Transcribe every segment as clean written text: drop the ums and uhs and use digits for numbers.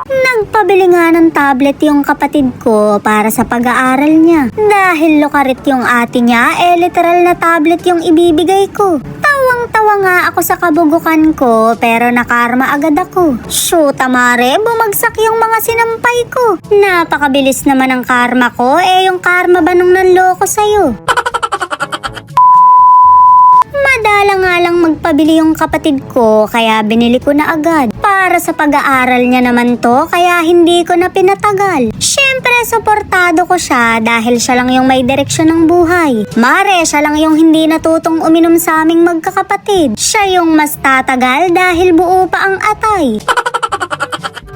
Nagpabili nga ng tablet yung kapatid ko para sa pag-aaral niya. Dahil lokarit yung ate niya, literal na tablet yung ibibigay ko. Tawang-tawa nga ako sa kabugukan ko pero nakarma agad ako. Shoot, mare, bumagsak yung mga sinampay ko. Napakabilis naman ang karma ko, yung karma ba nung nanloko sa'yo? Madala nga lang magpabili yung kapatid ko kaya binili ko na agad. Para sa pag-aaral niya naman to kaya hindi ko na pinatagal. Syempre suportado ko siya dahil siya lang yung may direksyon ng buhay. Mare, siya lang yung hindi natutong uminom sa aming magkakapatid. Siya yung mas tatagal dahil buo pa ang atay.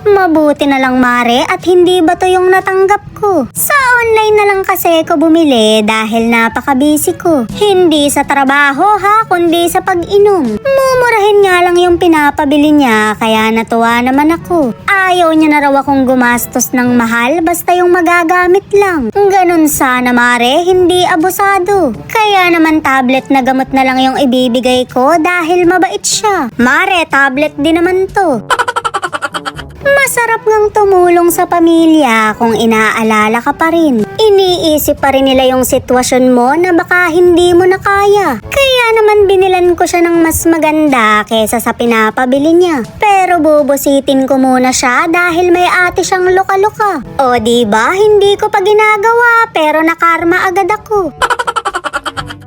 Mabuti na lang mare at hindi ba to yung natanggap ko. Sa online na lang kasi ko bumili dahil napaka-busy ko. Hindi sa trabaho ha, kundi sa pag-inom. Mumurahin nga lang yung pinapabili niya kaya natuwa naman ako. Ayaw niya na raw akong gumastos ng mahal basta yung magagamit lang. Ganun sana mare, hindi abusado. Kaya naman tablet na gamot na lang yung ibibigay ko dahil mabait siya. Mare, tablet din naman to. Masarap ngang tumulong sa pamilya kung inaalala ka pa rin. Iniisip pa rin nila yung sitwasyon mo na baka hindi mo na kaya. Kaya naman binilan ko siya ng mas maganda kesa sa pinapabili niya. Pero bubusitin ko muna siya dahil may ate siyang luka-luka. O diba, hindi ko pa ginagawa pero nakarma agad ako.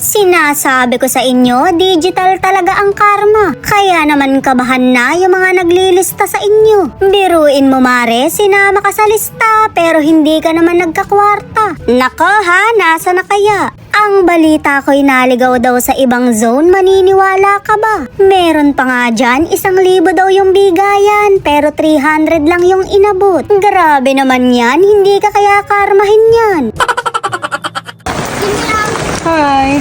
Sinasabi ko sa inyo, digital talaga ang karma. Kaya naman kabahan na yung mga naglilista sa inyo. Biruin mo mare, sinama ka sa lista pero hindi ka naman nagkakwarta. Nako ha, nasa na kaya? Ang balita ko'y naligaw daw sa ibang zone, maniniwala ka ba? Meron pa nga dyan, 1,000 daw yung bigayan pero 300 lang yung inabot. Grabe naman yan, hindi ka kaya karmahin yan. Hi!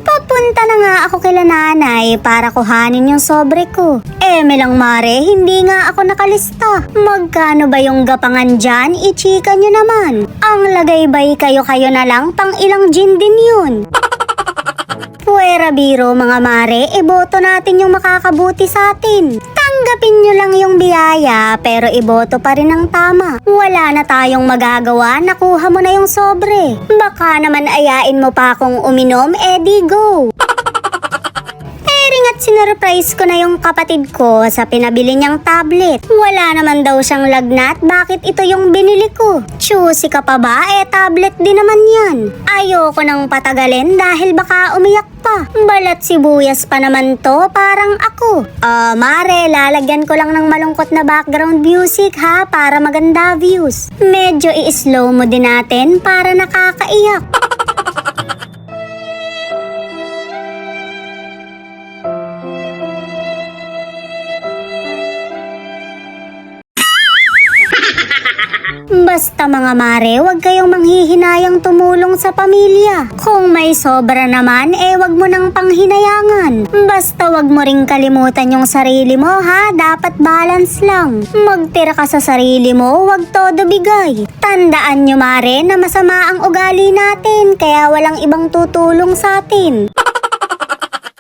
Papunta na nga ako kila nanay para kuhanin yung sobre ko. Lang mare, hindi nga ako nakalista. Magkano ba yung gapangan dyan? Ichika nyo naman. Ang lagay ba'y kayo-kayo na lang, pang ilang gin din yun. Puwera biro mga mare, iboto natin yung makakabuti sa atin. Tanggapin nyo lang yung biyaya pero iboto pa rin ang tama. Wala na tayong magagawa, nakuha mo na yung sobre. Baka naman ayain mo pa akong uminom, di go. At sinurprise ko na yung kapatid ko sa pinabili niyang tablet. Wala naman daw siyang lagnat, bakit ito yung binili ko? Choosy ka pa ba? Tablet din naman yan. Ayoko nang patagalin dahil baka umiyak pa. Balat sibuyas pa naman to, parang ako. Mare, lalagyan ko lang ng malungkot na background music ha, para maganda views. Medyo i-slow mo din natin para nakakaiyak. Basta mga mare, wag kayong manghihinayang tumulong sa pamilya. Kung may sobra naman, wag mo nang panghinayangan. Basta wag mo ring kalimutan yung sarili mo ha, dapat balance lang. Magtira ka sa sarili mo, wag todo bigay. Tandaan nyo mare na masama ang ugali natin, kaya walang ibang tutulong sa atin.